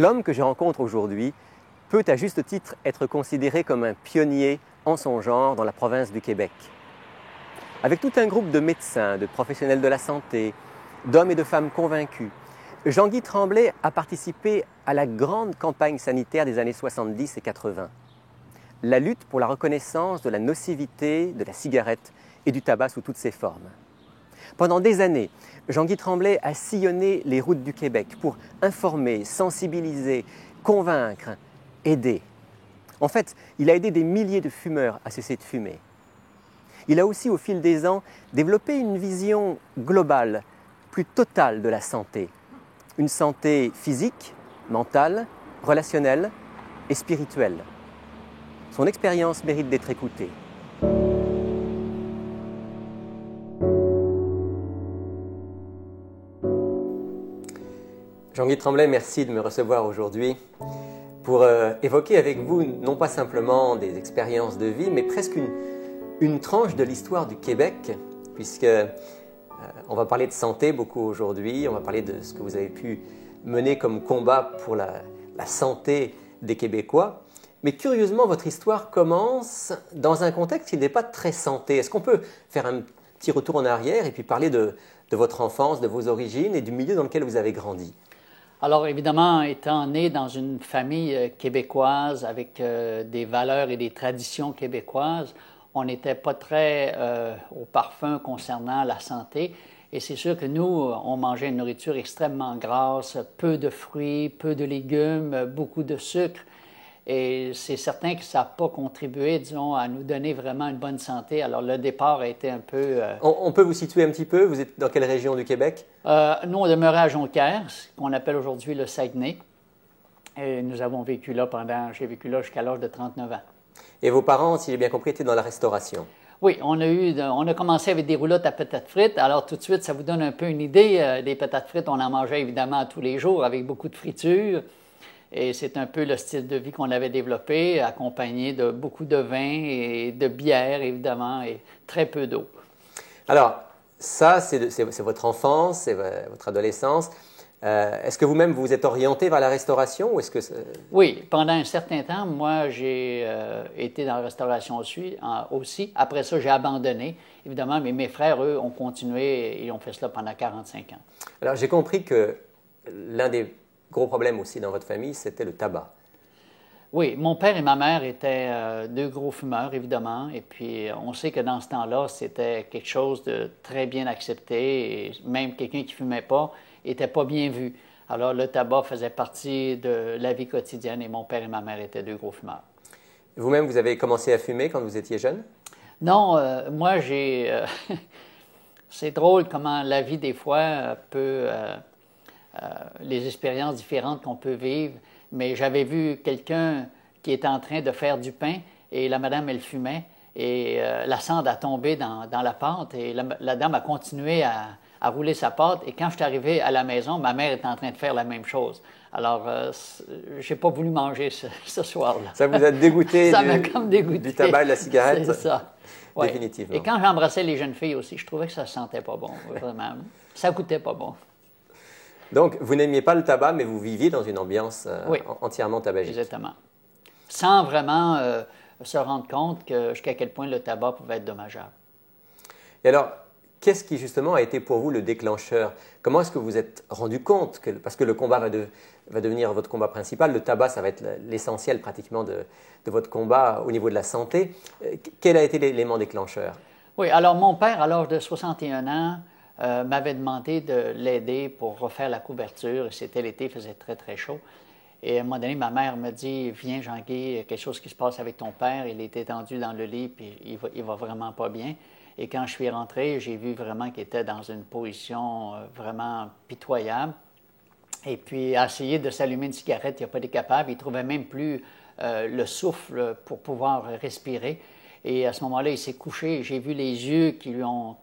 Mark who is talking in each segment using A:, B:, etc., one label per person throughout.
A: L'homme que je rencontre aujourd'hui peut à juste titre être considéré comme un pionnier en son genre dans la province du Québec. Avec tout un groupe de médecins, de professionnels de la santé, d'hommes et de femmes convaincus, Jean-Guy Tremblay a participé à la grande campagne sanitaire des années 70 et 80. La lutte pour la reconnaissance de la nocivité de la cigarette et du tabac sous toutes ses formes. Pendant des années, Jean-Guy Tremblay a sillonné les routes du Québec pour informer, sensibiliser, convaincre, aider. En fait, il a aidé des milliers de fumeurs à cesser de fumer. Il a aussi, au fil des ans, développé une vision globale, plus totale de la santé. Une santé physique, mentale, relationnelle et spirituelle. Son expérience mérite d'être écoutée. Jean-Guy Tremblay, merci de me recevoir aujourd'hui pour évoquer avec vous non pas simplement des expériences de vie, mais presque une tranche de l'histoire du Québec, puisque on va parler de santé beaucoup aujourd'hui, on va parler de ce que vous avez pu mener comme combat pour la santé des Québécois. Mais curieusement, votre histoire commence dans un contexte qui n'est pas très santé. Est-ce qu'on peut faire un petit retour en arrière et puis parler de votre enfance, de vos origines et du milieu dans lequel vous avez grandi?
B: Alors, évidemment, étant né dans une famille québécoise avec des valeurs et des traditions québécoises, on n'était pas très au parfum concernant la santé. Et c'est sûr que nous, on mangeait une nourriture extrêmement grasse, peu de fruits, peu de légumes, beaucoup de sucre. Et c'est certain que ça n'a pas contribué, disons, à nous donner vraiment une bonne santé. Alors, le départ a été un peu...
A: On peut vous situer un petit peu? Vous êtes dans quelle région du Québec?
B: Nous, on demeurait à Jonquière, ce qu'on appelle aujourd'hui le Saguenay. Et nous avons vécu là j'ai vécu là jusqu'à l'âge de 39 ans.
A: Et vos parents, si j'ai bien compris, étaient dans la restauration?
B: Oui, on a commencé avec des roulottes à patates frites. Alors, tout de suite, ça vous donne un peu une idée. Des patates frites, on en mangeait évidemment tous les jours avec beaucoup de friture. Et c'est un peu le style de vie qu'on avait développé, accompagné de beaucoup de vin et de bière, évidemment, et très peu d'eau.
A: Alors, ça, c'est votre enfance, c'est votre adolescence. Est-ce que vous-même, vous êtes orienté vers la restauration ou est-ce que...
B: Oui, pendant un certain temps, moi, j'ai été dans la restauration aussi. Après ça, j'ai abandonné, évidemment, mais mes frères, eux, ont continué et ont fait cela pendant 45 ans.
A: Alors, j'ai compris que l'un des gros problème aussi dans votre famille, c'était le tabac.
B: Oui, mon père et ma mère étaient deux gros fumeurs, évidemment. Et puis, on sait que dans ce temps-là, c'était quelque chose de très bien accepté. Et même quelqu'un qui ne fumait pas n'était pas bien vu. Alors, le tabac faisait partie de la vie quotidienne et mon père et ma mère étaient deux gros fumeurs.
A: Vous-même, vous avez commencé à fumer quand vous étiez jeune?
B: Non, moi, c'est drôle comment la vie, des fois, peut... les expériences différentes qu'on peut vivre. Mais j'avais vu quelqu'un qui était en train de faire du pain et la madame, elle fumait et la cendre a tombé dans la pâte et la dame a continué à rouler sa pâte. Et quand je suis arrivé à la maison, ma mère était en train de faire la même chose. Alors, je n'ai pas voulu manger ce soir-là.
A: Ça vous a dégoûté,
B: ça m'a comme dégoûté
A: du tabac et de la cigarette?
B: C'est ça. Ouais.
A: Définitivement.
B: Et quand j'embrassais les jeunes filles aussi, je trouvais que ça ne sentait pas bon, vraiment. Ça goûtait pas bon.
A: Donc, vous n'aimiez pas le tabac, mais vous viviez dans une ambiance
B: oui,
A: entièrement tabagique.
B: Exactement. Sans vraiment se rendre compte jusqu'à quel point le tabac pouvait être dommageable.
A: Et alors, qu'est-ce qui justement a été pour vous le déclencheur? Comment est-ce que vous vous êtes rendu compte parce que le combat va devenir votre combat principal, le tabac, ça va être l'essentiel pratiquement de votre combat au niveau de la santé. Quel a été l'élément déclencheur?
B: Oui, alors mon père, à l'âge de 61 ans, m'avait demandé de l'aider pour refaire la couverture. C'était l'été, il faisait très, très chaud. Et à un moment donné, ma mère me dit « Viens, Jean-Guy, il y a quelque chose qui se passe avec ton père. Il est étendu dans le lit, puis il va vraiment pas bien. » Et quand je suis rentré, j'ai vu vraiment qu'il était dans une position vraiment pitoyable. Et puis, à essayer de s'allumer une cigarette, il n'a pas été capable. Il ne trouvait même plus le souffle pour pouvoir respirer. Et à ce moment-là, il s'est couché et j'ai vu les yeux qui ont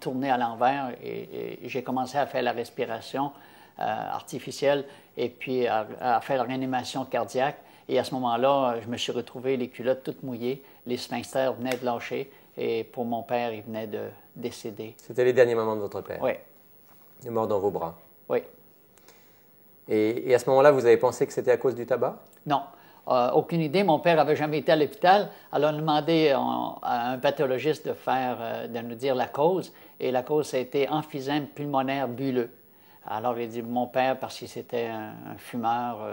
B: tourné à l'envers et j'ai commencé à faire la respiration artificielle et puis à faire la réanimation cardiaque. Et à ce moment-là, je me suis retrouvé les culottes toutes mouillées, les sphincters venaient de lâcher et pour mon père, il venait de décéder.
A: C'était les derniers moments de votre père?
B: Oui.
A: Il est mort dans vos bras?
B: Oui.
A: Et à ce moment-là, vous avez pensé que c'était à cause du tabac?
B: Non, aucune idée. Mon père n'avait jamais été à l'hôpital. Alors, on a demandé à un pathologiste de nous dire la cause. Et la cause, ça a été emphysème pulmonaire bulleux. Alors, il dit, mon père, parce que c'était un fumeur,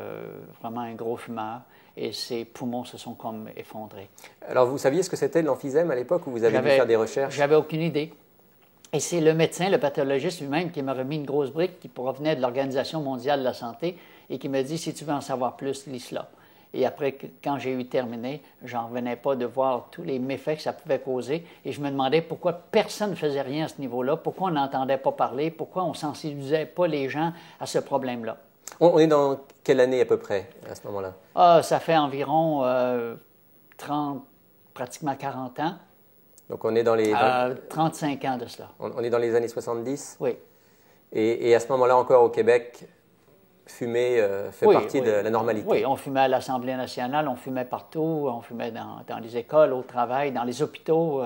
B: vraiment un gros fumeur, et ses poumons se sont comme effondrés.
A: Alors, vous saviez ce que c'était l'emphysème à l'époque, ou vous avez dû faire des recherches?
B: J'avais aucune idée. Et c'est le médecin, le pathologiste lui-même, qui m'a remis une grosse brique qui provenait de l'Organisation mondiale de la santé et qui m'a dit, si tu veux en savoir plus, lis cela. Et après, quand j'ai eu terminé, j'en revenais pas de voir tous les méfaits que ça pouvait causer. Et je me demandais pourquoi personne ne faisait rien à ce niveau-là, pourquoi on n'entendait pas parler, pourquoi on ne sensibilisait pas les gens à ce problème-là.
A: On est dans quelle année à peu près, à ce moment-là?
B: Ah, ça fait environ 30, pratiquement 40 ans.
A: Donc on est dans les...
B: 35 ans de cela.
A: On est dans les années 70?
B: Oui.
A: Et à ce moment-là, encore au Québec, fumer fait partie de la normalité?
B: Oui, on fumait à l'Assemblée nationale, on fumait partout, on fumait dans les écoles, au travail, dans les hôpitaux.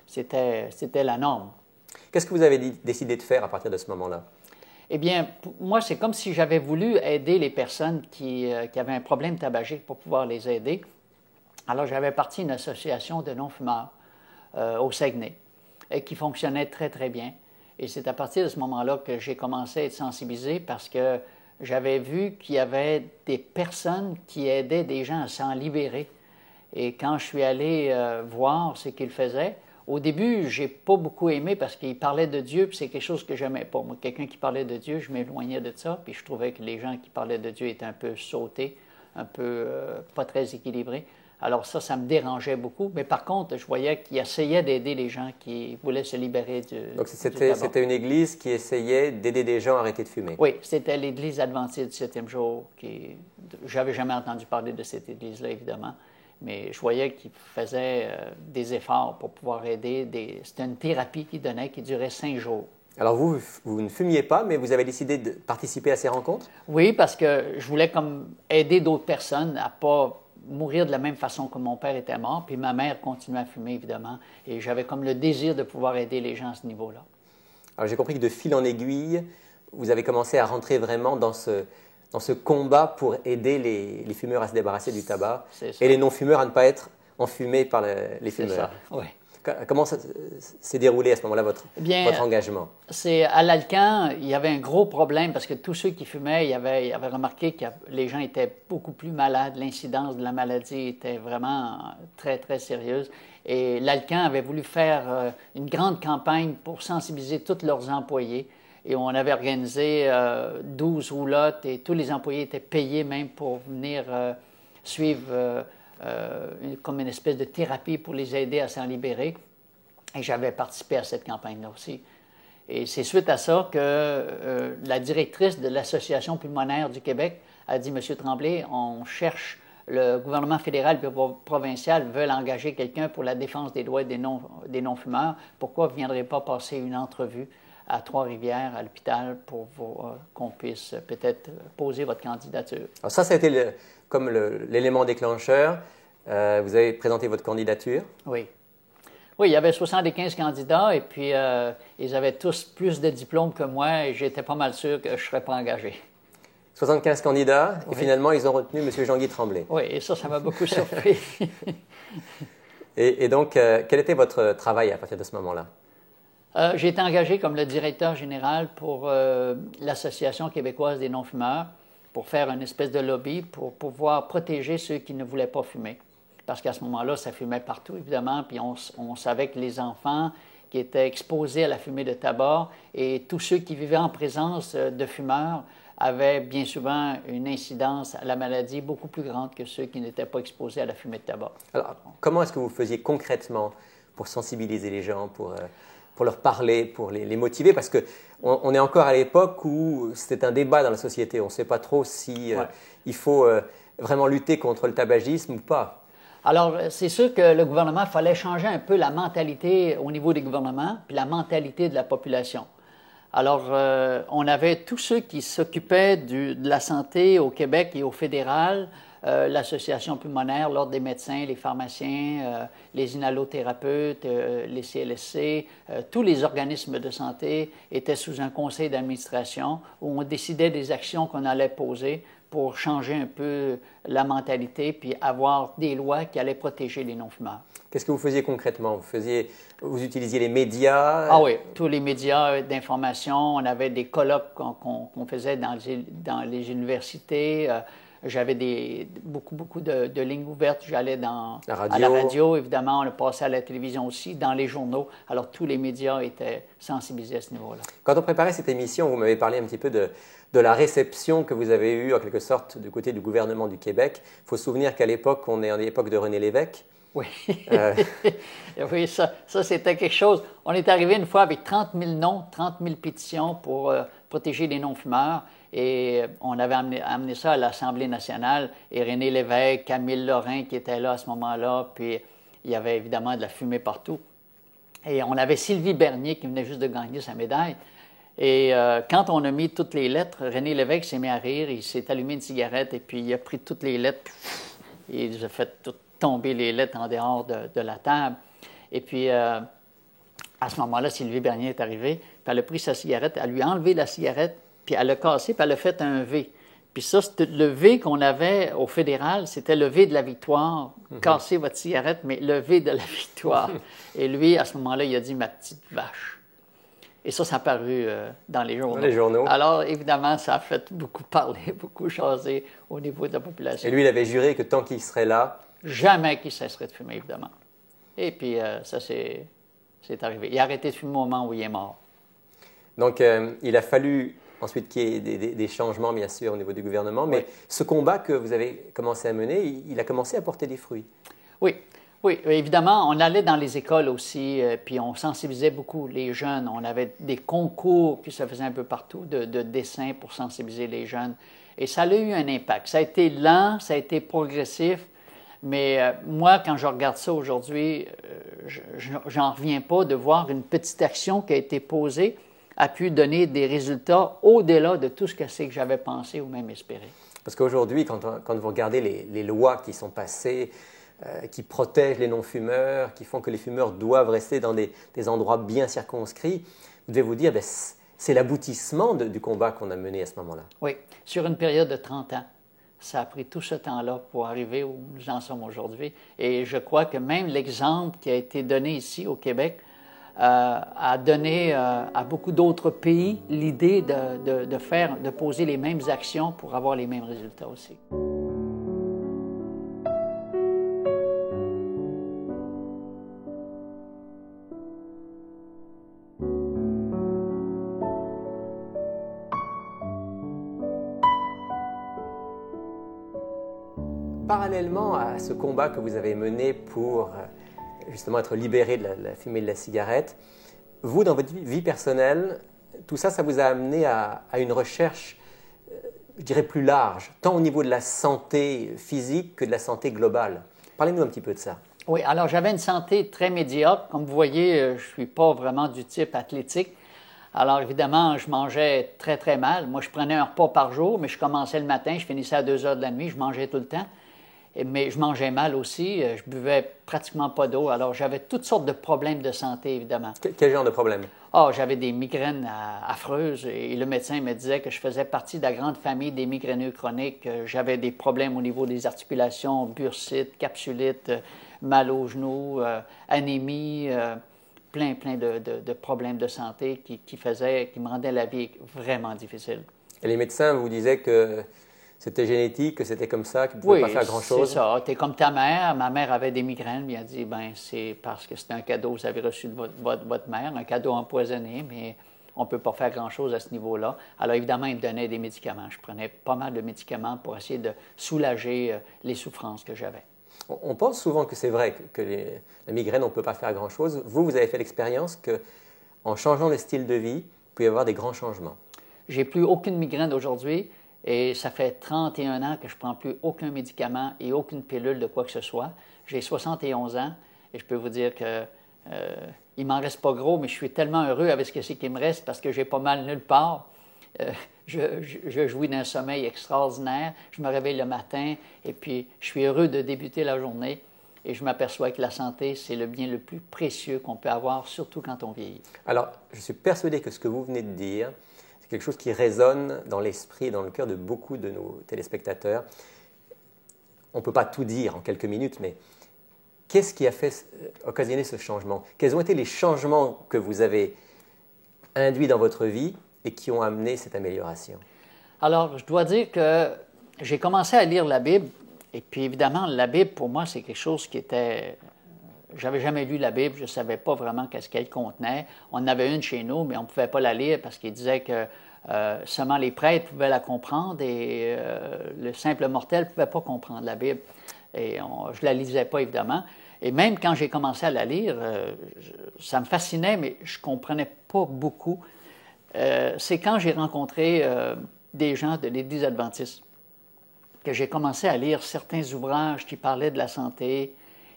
B: C'était la norme.
A: Qu'est-ce que vous avez décidé de faire à partir de ce moment-là?
B: Eh bien, moi, c'est comme si j'avais voulu aider les personnes qui avaient un problème tabagique pour pouvoir les aider. Alors, j'avais parti une association de non-fumeurs au Saguenay et qui fonctionnait très, très bien. Et c'est à partir de ce moment-là que j'ai commencé à être sensibilisé parce que j'avais vu qu'il y avait des personnes qui aidaient des gens à s'en libérer. Et quand je suis allé voir ce qu'ils faisaient, au début, je n'ai pas beaucoup aimé parce qu'ils parlaient de Dieu, puis c'est quelque chose que je n'aimais pas. Moi, quelqu'un qui parlait de Dieu, je m'éloignais de ça, puis je trouvais que les gens qui parlaient de Dieu étaient un peu sautés, un peu pas très équilibrés. Alors ça me dérangeait beaucoup. Mais par contre, je voyais qu'ils essayaient d'aider les gens qui voulaient se libérer du
A: Donc c'était une église qui essayait d'aider des gens à arrêter de fumer?
B: Oui, c'était l'église adventiste du 7e jour. Je n'avais jamais entendu parler de cette église-là, évidemment. Mais je voyais qu'ils faisaient des efforts pour pouvoir aider. C'était une thérapie qu'ils donnaient qui durait 5 jours.
A: Alors vous ne fumiez pas, mais vous avez décidé de participer à ces rencontres?
B: Oui, parce que je voulais comme aider d'autres personnes à ne pas mourir de la même façon que mon père était mort, puis ma mère continuait à fumer, évidemment, et j'avais comme le désir de pouvoir aider les gens à ce niveau-là.
A: Alors j'ai compris que de fil en aiguille, vous avez commencé à rentrer vraiment dans ce combat pour aider les fumeurs à se débarrasser du tabac et les non-fumeurs à ne pas être enfumés par les fumeurs.
B: C'est ça, oui.
A: Comment s'est déroulé à ce moment-là votre engagement?
B: C'est à l'Alcan, il y avait un gros problème parce que tous ceux qui fumaient, ils avaient remarqué que les gens étaient beaucoup plus malades. L'incidence de la maladie était vraiment très, très sérieuse. Et l'Alcan avait voulu faire une grande campagne pour sensibiliser tous leurs employés. Et on avait organisé 12 roulottes et tous les employés étaient payés même pour venir suivre comme une espèce de thérapie pour les aider à s'en libérer. Et j'avais participé à cette campagne-là aussi. Et c'est suite à ça que la directrice de l'Association pulmonaire du Québec a dit, M. Tremblay, on cherche, le gouvernement fédéral et provincial veulent engager quelqu'un pour la défense des droits des non-fumeurs. Pourquoi ne viendrez pas passer une entrevue à Trois-Rivières, à l'hôpital, pour qu'on puisse peut-être poser votre candidature? Alors
A: ça a été comme l'élément déclencheur. Vous avez présenté votre candidature?
B: Oui. Oui, il y avait 75 candidats et puis ils avaient tous plus de diplômes que moi et j'étais pas mal sûr que je ne serais pas engagé.
A: 75 candidats et finalement ils ont retenu M. Jean-Guy Tremblay.
B: Oui, et ça m'a beaucoup surpris.
A: et donc, quel était votre travail à partir de ce moment-là?
B: J'ai été engagé comme le directeur général pour l'Association québécoise des non-fumeurs pour faire une espèce de lobby pour pouvoir protéger ceux qui ne voulaient pas fumer. Parce qu'à ce moment-là, ça fumait partout, évidemment, puis on savait que les enfants qui étaient exposés à la fumée de tabac et tous ceux qui vivaient en présence de fumeurs avaient bien souvent une incidence à la maladie beaucoup plus grande que ceux qui n'étaient pas exposés à la fumée de tabac.
A: Alors, comment est-ce que vous faisiez concrètement pour sensibiliser les gens, pour leur parler, pour les motiver? Parce qu'on est encore à l'époque où c'était un débat dans la société. On ne sait pas trop si il faut vraiment lutter contre le tabagisme ou pas.
B: Alors, c'est sûr que le gouvernement, il fallait changer un peu la mentalité au niveau des gouvernements, puis la mentalité de la population. Alors, on avait tous ceux qui s'occupaient de la santé au Québec et au fédéral l'Association pulmonaire, l'Ordre des médecins, les pharmaciens, les inhalothérapeutes, les CLSC, tous les organismes de santé étaient sous un conseil d'administration où on décidait des actions qu'on allait poser pour changer un peu la mentalité puis avoir des lois qui allaient protéger les non-fumeurs.
A: Qu'est-ce que vous faisiez concrètement? Vous utilisiez les médias?
B: Ah oui, tous les médias d'information. On avait des colloques qu'on faisait dans les universités. J'avais beaucoup de lignes ouvertes. J'allais à la radio, évidemment. On a passé à la télévision aussi, dans les journaux. Alors, tous les médias étaient sensibilisés à ce niveau-là.
A: Quand on préparait cette émission, vous m'avez parlé un petit peu de la réception que vous avez eue, en quelque sorte, du côté du gouvernement du Québec. Il faut se souvenir qu'à l'époque, on est en l'époque de René Lévesque.
B: Oui, oui, ça c'était quelque chose. On est arrivé une fois avec 30 000 noms, 30 000 pétitions pour protéger les non-fumeurs. Et on avait amené ça à l'Assemblée nationale. Et René Lévesque, Camille Lorrain qui était là à ce moment-là. Puis il y avait évidemment de la fumée partout. Et on avait Sylvie Bernier qui venait juste de gagner sa médaille. Et quand on a mis toutes les lettres, René Lévesque s'est mis à rire. Il s'est allumé une cigarette et puis il a pris toutes les lettres. Et il a fait tomber les lettres en dehors de la table. Et puis, à ce moment-là, Sylvie Bernier est arrivée, puis elle a pris sa cigarette, elle lui a enlevé la cigarette, puis elle l'a cassée, puis elle a fait un V. Puis ça, le V qu'on avait au fédéral, c'était le V de la victoire. Cassez votre cigarette, mais le V de la victoire. Et lui, à ce moment-là, il a dit « ma petite vache ». Et ça a paru dans les journaux.
A: Dans les journaux.
B: Alors, évidemment, ça a fait beaucoup parler, beaucoup jaser au niveau de la population.
A: Et lui, il avait juré que tant qu'il serait là...
B: Jamais qu'il cesserait de fumer, évidemment. Et puis, ça, c'est arrivé. Il a arrêté de fumer au moment où il est mort.
A: Donc, il a fallu ensuite qu'il y ait des changements, bien sûr, au niveau du gouvernement. Mais ce combat que vous avez commencé à mener, il a commencé à porter des fruits.
B: Oui. Oui, évidemment, on allait dans les écoles aussi, puis on sensibilisait beaucoup les jeunes. On avait des concours qui se faisaient un peu partout de dessin pour sensibiliser les jeunes. Et ça a eu un impact. Ça a été lent, ça a été progressif. Mais moi, quand je regarde ça aujourd'hui, j'en reviens pas de voir une petite action qui a été posée a pu donner des résultats au-delà de tout ce que c'est que j'avais pensé ou même espéré.
A: Parce qu'aujourd'hui, quand vous regardez les lois qui sont passées, qui protègent les non-fumeurs, qui font que les fumeurs doivent rester dans des endroits bien circonscrits, vous devez vous dire, ben, c'est l'aboutissement du combat qu'on a mené à ce moment-là.
B: Oui, sur une période de 30 ans. Ça a pris tout ce temps-là pour arriver où nous en sommes aujourd'hui. Et je crois que même l'exemple qui a été donné ici au Québec a donné à beaucoup d'autres pays l'idée de poser les mêmes actions pour avoir les mêmes résultats aussi.
A: Parallèlement à ce combat que vous avez mené pour justement être libéré de la fumée de la cigarette, vous, dans votre vie personnelle, tout ça, ça vous a amené à une recherche, je dirais, plus large, tant au niveau de la santé physique que de la santé globale. Parlez-nous un petit peu de ça.
B: Oui, alors j'avais une santé très médiocre. Comme vous voyez, je ne suis pas vraiment du type athlétique. Alors, évidemment, je mangeais très, très mal. Moi, je prenais un repas par jour, mais je commençais le matin, je finissais à 2 heures de la nuit, je mangeais tout le temps. Mais je mangeais mal aussi, je buvais pratiquement pas d'eau. Alors, j'avais toutes sortes de problèmes de santé, évidemment.
A: Quel genre de problème?
B: Ah, j'avais des migraines affreuses et le médecin me disait que je faisais partie de la grande famille des migraineux chroniques. J'avais des problèmes au niveau des articulations, bursite, capsulite, mal aux genoux, anémie, plein de problèmes de santé qui me rendaient la vie vraiment difficile.
A: Et les médecins vous disaient que c'était génétique, que c'était comme ça, qu'ils ne pouvaient pas faire grand-chose?
B: Oui, c'est ça. Tu es comme ta mère. Ma mère avait des migraines. Puis elle a dit, ben c'est parce que c'était un cadeau que vous avez reçu de votre mère, un cadeau empoisonné, mais on ne peut pas faire grand-chose à ce niveau-là. Alors, évidemment, il me donnait des médicaments. Je prenais pas mal de médicaments pour essayer de soulager les souffrances que j'avais.
A: On pense souvent que c'est vrai que la migraine, on ne peut pas faire grand-chose. Vous avez fait l'expérience qu'en changeant le style de vie, il peut y avoir des grands changements.
B: J'ai plus aucune migraine aujourd'hui. Et ça fait 31 ans que je ne prends plus aucun médicament et aucune pilule de quoi que ce soit. J'ai 71 ans et je peux vous dire que il m'en reste pas gros, mais je suis tellement heureux avec ce qui me reste parce que j'ai pas mal nulle part. je jouis d'un sommeil extraordinaire. Je me réveille le matin et puis je suis heureux de débuter la journée. Et je m'aperçois que la santé, c'est le bien le plus précieux qu'on peut avoir, surtout quand on vieillit.
A: Alors, je suis persuadé que ce que vous venez de dire, c'est quelque chose qui résonne dans l'esprit et dans le cœur de beaucoup de nos téléspectateurs. On ne peut pas tout dire en quelques minutes, mais qu'est-ce qui a occasionné ce changement? Quels ont été les changements que vous avez induits dans votre vie et qui ont amené cette amélioration?
B: Alors, je dois dire que j'ai commencé à lire la Bible. Et puis, évidemment, la Bible, pour moi, c'est quelque chose qui était... J'avais jamais lu la Bible, je ne savais pas vraiment qu'est-ce qu'elle contenait. On en avait une chez nous, mais on ne pouvait pas la lire parce qu'il disait que seulement les prêtres pouvaient la comprendre et le simple mortel ne pouvait pas comprendre la Bible. Et je ne la lisais pas, évidemment. Et même quand j'ai commencé à la lire, ça me fascinait, mais je ne comprenais pas beaucoup. C'est quand j'ai rencontré des gens de l'Église adventiste que j'ai commencé à lire certains ouvrages qui parlaient de la santé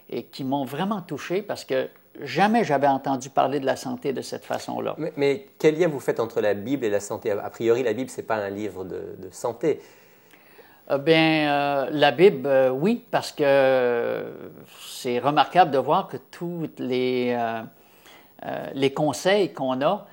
B: et qui m'ont vraiment touché parce que jamais j'avais entendu parler de la santé de cette façon-là.
A: Mais quel lien vous faites entre la Bible et la santé? A priori, la Bible, ce n'est pas un livre de santé.
B: La Bible, oui, parce que c'est remarquable de voir que tous les conseils qu'on a,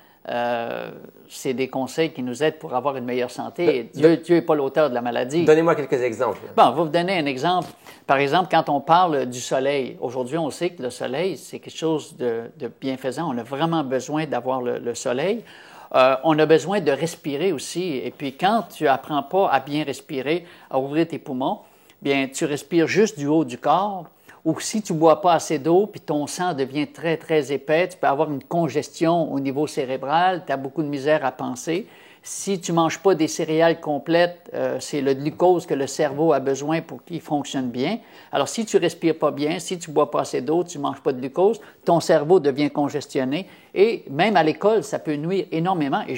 B: c'est des conseils qui nous aident pour avoir une meilleure santé. Dieu n'est pas l'auteur de la maladie.
A: Donnez-moi quelques exemples.
B: Bon, je vais vous donner un exemple. Par exemple, quand on parle du soleil, aujourd'hui, on sait que le soleil, c'est quelque chose de bienfaisant. On a vraiment besoin d'avoir le soleil. On a besoin de respirer aussi. Et puis, quand tu n'apprends pas à bien respirer, à ouvrir tes poumons, bien, tu respires juste du haut du corps. Ou si tu ne bois pas assez d'eau, puis ton sang devient très, très épais, tu peux avoir une congestion au niveau cérébral, tu as beaucoup de misère à penser. Si tu ne manges pas des céréales complètes, c'est le glucose que le cerveau a besoin pour qu'il fonctionne bien. Alors, si tu ne respires pas bien, si tu ne bois pas assez d'eau, tu ne manges pas de glucose, ton cerveau devient congestionné. Et même à l'école, ça peut nuire énormément. Et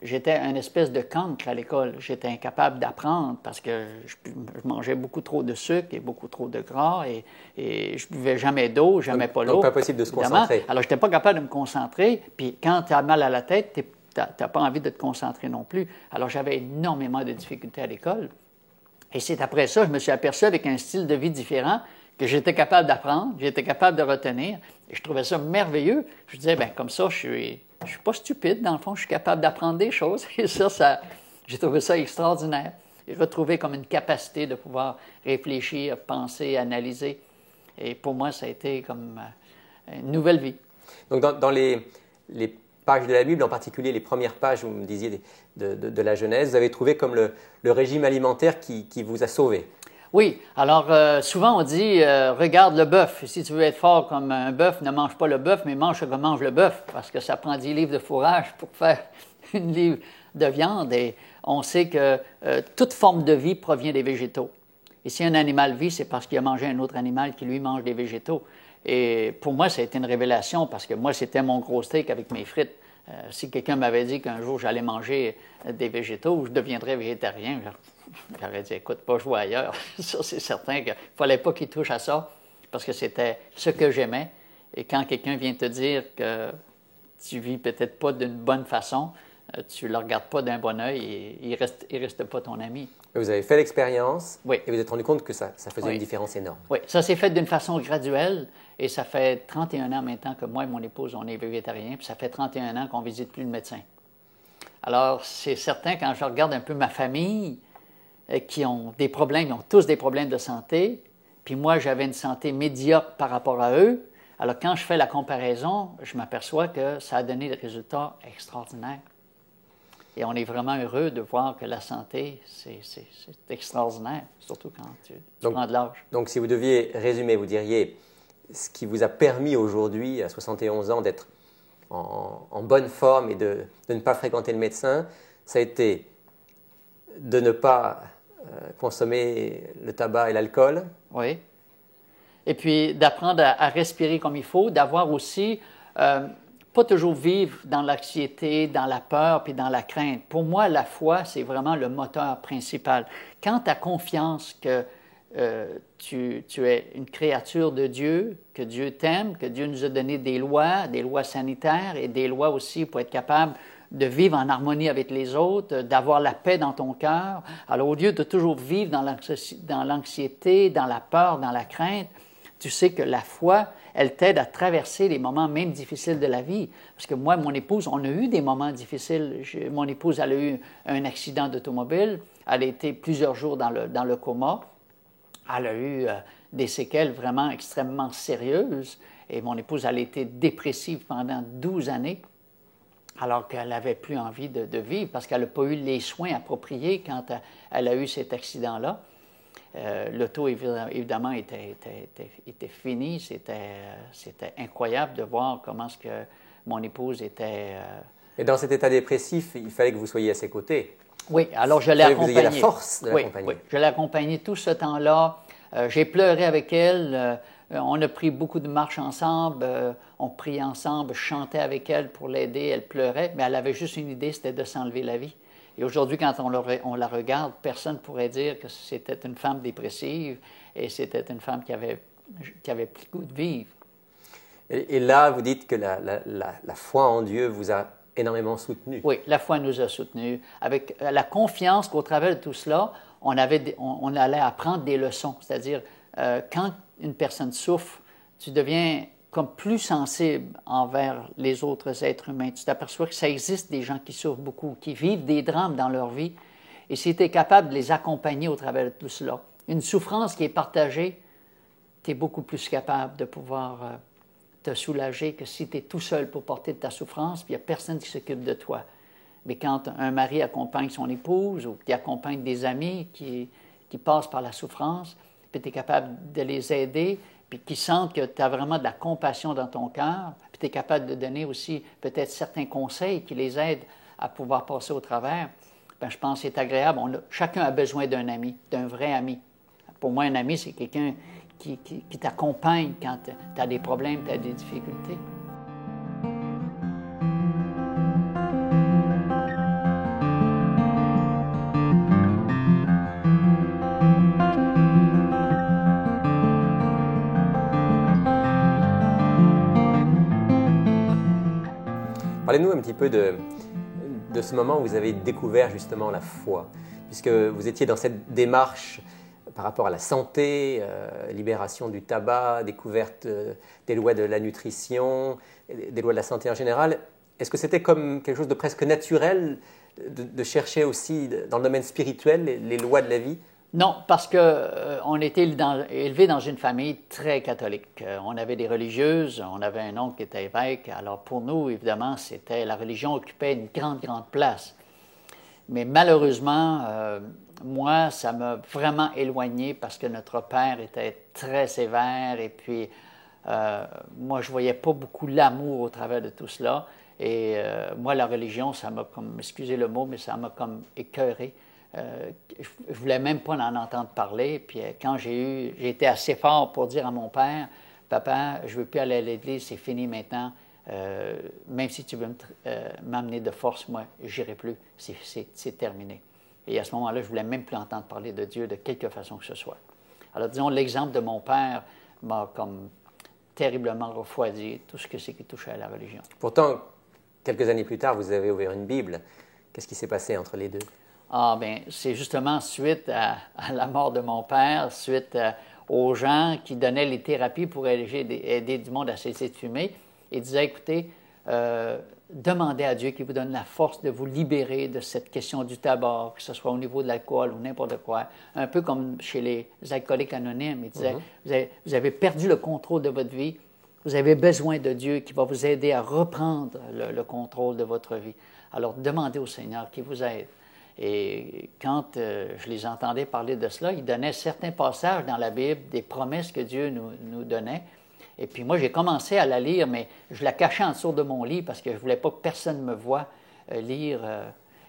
B: j'étais une espèce de cancre à l'école. J'étais incapable d'apprendre parce que je mangeais beaucoup trop de sucre et beaucoup trop de gras et je ne buvais jamais d'eau, jamais pas l'eau.
A: Donc, pas possible de se concentrer.
B: Alors, je n'étais pas capable de me concentrer. Puis, quand tu as mal à la tête, tu n'as pas envie de te concentrer non plus. Alors, j'avais énormément de difficultés à l'école. Et c'est après ça, je me suis aperçu avec un style de vie différent que j'étais capable d'apprendre, j'étais capable de retenir. Et je trouvais ça merveilleux. Je disais, bien, comme ça, je suis pas stupide, dans le fond, je suis capable d'apprendre des choses. Et ça j'ai trouvé ça extraordinaire. J'ai retrouvé comme une capacité de pouvoir réfléchir, penser, analyser. Et pour moi, ça a été comme une nouvelle vie.
A: Donc, dans les pages de la Bible, en particulier les premières pages, vous me disiez, de la Genèse, vous avez trouvé comme le régime alimentaire qui vous a sauvé.
B: Oui. Alors, souvent, on dit, regarde le bœuf. Si tu veux être fort comme un bœuf, ne mange pas le bœuf, mais mange ce que mange le bœuf, parce que ça prend 10 livres de fourrage pour faire une livre de viande. Et on sait que toute forme de vie provient des végétaux. Et si un animal vit, c'est parce qu'il a mangé un autre animal qui, lui, mange des végétaux. Et pour moi, ça a été une révélation, parce que moi, c'était mon gros steak avec mes frites. Si quelqu'un m'avait dit qu'un jour, j'allais manger des végétaux, je deviendrais végétarien, j'aurais dit, écoute, pas jouer ailleurs. Ça, c'est certain qu'il ne fallait pas qu'il touche à ça, parce que c'était ce que j'aimais. Et quand quelqu'un vient te dire que tu vis peut-être pas d'une bonne façon, tu ne le regardes pas d'un bon œil et il reste pas ton ami.
A: Vous avez fait l'expérience
B: oui.
A: Et vous êtes rendu compte que ça faisait
B: oui.
A: une différence énorme.
B: Oui, ça s'est fait d'une façon graduelle et ça fait 31 ans maintenant que moi et mon épouse, on est végétariens, puis ça fait 31 ans qu'on ne visite plus le médecin. Alors, c'est certain, quand je regarde un peu ma famille, qui ont des problèmes, ils ont tous des problèmes de santé, puis moi, j'avais une santé médiocre par rapport à eux. Alors, quand je fais la comparaison, je m'aperçois que ça a donné des résultats extraordinaires. Et on est vraiment heureux de voir que la santé, c'est extraordinaire, surtout quand tu prends de l'âge.
A: Donc, si vous deviez résumer, vous diriez ce qui vous a permis aujourd'hui, à 71 ans, d'être en bonne forme et de ne pas fréquenter le médecin, ça a été de ne pas consommer le tabac et l'alcool.
B: Oui. Et puis d'apprendre à respirer comme il faut, d'avoir aussi, pas toujours vivre dans l'anxiété, dans la peur puis dans la crainte. Pour moi, la foi, c'est vraiment le moteur principal. Quand tu as confiance que tu es une créature de Dieu, que Dieu t'aime, que Dieu nous a donné des lois sanitaires et des lois aussi pour être capable de vivre en harmonie avec les autres, d'avoir la paix dans ton cœur. Alors, au lieu de toujours vivre dans l'anxiété, dans la peur, dans la crainte, tu sais que la foi, elle t'aide à traverser les moments même difficiles de la vie. Parce que moi, mon épouse, on a eu des moments difficiles. Mon épouse, elle a eu un accident d'automobile. Elle a été plusieurs jours dans le coma. Elle a eu des séquelles vraiment extrêmement sérieuses. Et mon épouse, elle a été dépressive pendant 12 années, alors qu'elle n'avait plus envie de vivre parce qu'elle n'a pas eu les soins appropriés quand elle a eu cet accident-là. L'auto, évidemment, était fini. C'était incroyable de voir comment est-ce que mon épouse était...
A: Et dans cet état dépressif, il fallait que vous soyez à ses côtés.
B: Oui, alors je l'ai accompagnée.
A: Vous ayez la force de l'accompagner.
B: Oui, je l'ai accompagnée tout ce temps-là. J'ai pleuré avec elle. On a pris beaucoup de marches ensemble. On priait ensemble. Je chantais avec elle pour l'aider. Elle pleurait, mais elle avait juste une idée, c'était de s'enlever la vie. Et aujourd'hui, quand on la regarde, personne ne pourrait dire que c'était une femme dépressive et c'était une femme qui avait plus le goût de vivre.
A: Et là, vous dites que la foi en Dieu vous a énormément soutenu.
B: Oui, la foi nous a soutenus. Avec la confiance qu'au travers de tout cela, on allait apprendre des leçons. C'est-à-dire, quand une personne souffre, tu deviens comme plus sensible envers les autres êtres humains. Tu t'aperçois que ça existe des gens qui souffrent beaucoup, qui vivent des drames dans leur vie. Et si tu es capable de les accompagner au travers de tout cela, une souffrance qui est partagée, tu es beaucoup plus capable de pouvoir te soulager que si tu es tout seul pour porter de ta souffrance, puis il n'y a personne qui s'occupe de toi. Mais quand un mari accompagne son épouse ou qui accompagne des amis qui passent par la souffrance, puis tu es capable de les aider, puis qui sentent que tu as vraiment de la compassion dans ton cœur, puis tu es capable de donner aussi peut-être certains conseils qui les aident à pouvoir passer au travers, bien, je pense que c'est agréable. Chacun a besoin d'un ami, d'un vrai ami. Pour moi, un ami, c'est quelqu'un qui t'accompagne quand tu as des problèmes, tu as des difficultés.
A: Parlez-nous un petit peu de ce moment où vous avez découvert justement la foi, puisque vous étiez dans cette démarche par rapport à la santé, libération du tabac, découverte des lois de la nutrition, des lois de la santé en général. Est-ce que c'était comme quelque chose de presque naturel de chercher aussi dans le domaine spirituel les lois de la vie?
B: Non, parce qu'on était élevés dans une famille très catholique. On avait des religieuses, on avait un oncle qui était évêque. Alors pour nous, évidemment, la religion occupait une grande, grande place. Mais malheureusement, moi, ça m'a vraiment éloigné parce que notre père était très sévère et puis moi, je ne voyais pas beaucoup l'amour au travers de tout cela. Et moi, la religion, ça m'a comme, excusez le mot, mais ça m'a comme écœuré. Je ne voulais même pas en entendre parler. Puis quand j'ai été assez fort pour dire à mon père, « Papa, je ne veux plus aller à l'église, c'est fini maintenant. Même si tu veux m'amener de force, moi, je n'irai plus. C'est terminé. » Et à ce moment-là, je ne voulais même plus entendre parler de Dieu de quelque façon que ce soit. Alors, disons, l'exemple de mon père m'a comme terriblement refroidi tout ce que c'est qui touchait à la religion.
A: Pourtant, quelques années plus tard, vous avez ouvert une Bible. Qu'est-ce qui s'est passé entre les deux?
B: Ah, bien, c'est justement suite à la mort de mon père, suite aux gens qui donnaient les thérapies pour aider du monde à cesser de fumer. Ils disaient, écoutez, demandez à Dieu qu'il vous donne la force de vous libérer de cette question du tabac, que ce soit au niveau de l'alcool ou n'importe quoi. Un peu comme chez les alcooliques anonymes. Ils disaient, vous avez perdu le contrôle de votre vie, vous avez besoin de Dieu qui va vous aider à reprendre le contrôle de votre vie. Alors, demandez au Seigneur qu'il vous aide. Et quand je les entendais parler de cela, ils donnaient certains passages dans la Bible, des promesses que Dieu nous donnait. Et puis moi, j'ai commencé à la lire, mais je la cachais en dessous de mon lit parce que je ne voulais pas que personne me voie lire.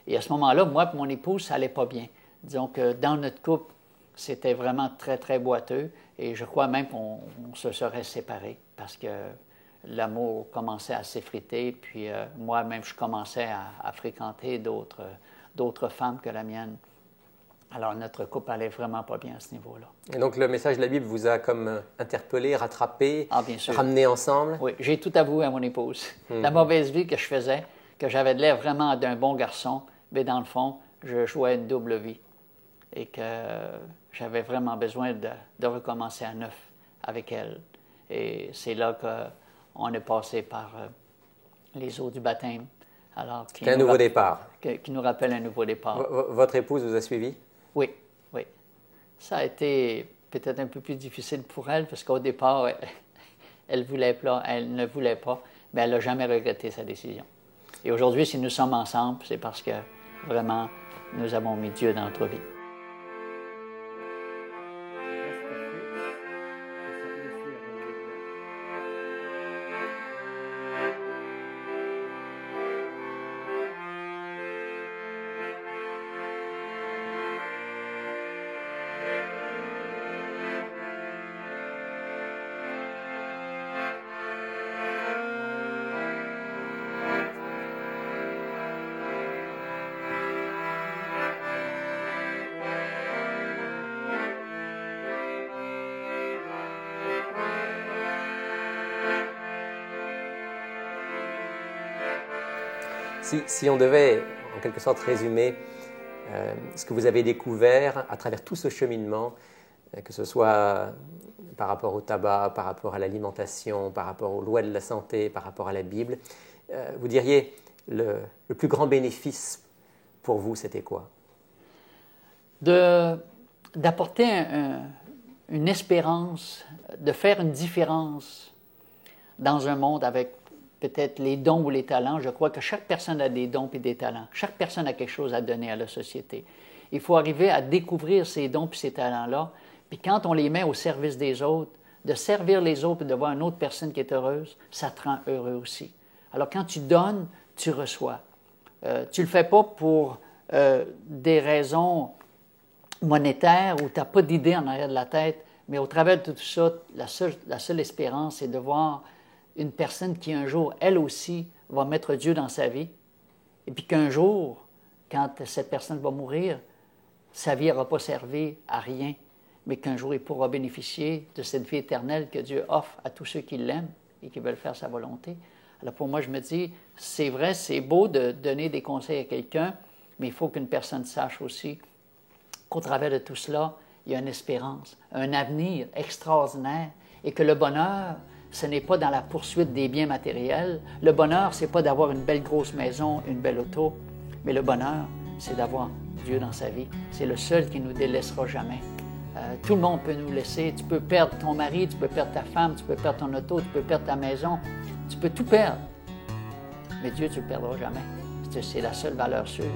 B: Et à ce moment-là, moi et mon épouse, ça n'allait pas bien. Disons que dans notre couple, c'était vraiment très, très boiteux. Et je crois même qu'on se serait séparés parce que l'amour commençait à s'effriter. Puis moi-même, je commençais à fréquenter d'autres femmes que la mienne. Alors, notre couple allait vraiment pas bien à ce niveau-là.
A: Et donc, le message de la Bible vous a comme interpellé, rattrapé,
B: bien sûr.
A: ramené ensemble?
B: Oui, j'ai tout avoué à mon épouse. La mauvaise vie que je faisais, que j'avais de l'air vraiment d'un bon garçon, mais dans le fond, je jouais une double vie et que j'avais vraiment besoin de recommencer à neuf avec elle. Et c'est là qu'on est passé par les eaux du baptême.
A: C'est un nouveau départ.
B: Qui nous rappelle un nouveau départ.
A: Votre épouse vous a suivi?
B: Oui, oui. Ça a été peut-être un peu plus difficile pour elle parce qu'au départ, elle ne voulait pas, mais elle n'a jamais regretté sa décision. Et aujourd'hui, si nous sommes ensemble, c'est parce que vraiment, nous avons mis Dieu dans notre vie.
A: Si on devait, en quelque sorte, résumer ce que vous avez découvert à travers tout ce cheminement, que ce soit par rapport au tabac, par rapport à l'alimentation, par rapport aux lois de la santé, par rapport à la Bible, vous diriez le plus grand bénéfice pour vous, c'était quoi?
B: D'apporter une espérance, de faire une différence dans un monde avec peut-être les dons ou les talents. Je crois que chaque personne a des dons et des talents. Chaque personne a quelque chose à donner à la société. Il faut arriver à découvrir ces dons et ces talents-là. Puis quand on les met au service des autres, de servir les autres et de voir une autre personne qui est heureuse, ça te rend heureux aussi. Alors quand tu donnes, tu reçois. Tu ne le fais pas pour des raisons monétaires où tu n'as pas d'idée en arrière de la tête, mais au travers de tout ça, la seule espérance, c'est de voir une personne qui un jour, elle aussi, va mettre Dieu dans sa vie, et puis qu'un jour, quand cette personne va mourir, sa vie n'aura pas servi à rien, mais qu'un jour, il pourra bénéficier de cette vie éternelle que Dieu offre à tous ceux qui l'aiment et qui veulent faire sa volonté. Alors pour moi, je me dis, c'est vrai, c'est beau de donner des conseils à quelqu'un, mais il faut qu'une personne sache aussi qu'au travers de tout cela, il y a une espérance, un avenir extraordinaire, et que le bonheur, ce n'est pas dans la poursuite des biens matériels. Le bonheur, ce n'est pas d'avoir une belle grosse maison, une belle auto, mais le bonheur, c'est d'avoir Dieu dans sa vie. C'est le seul qui ne nous délaissera jamais. Tout le monde peut nous laisser. Tu peux perdre ton mari, tu peux perdre ta femme, tu peux perdre ton auto, tu peux perdre ta maison. Tu peux tout perdre. Mais Dieu, tu ne le perdras jamais. C'est la seule valeur sûre.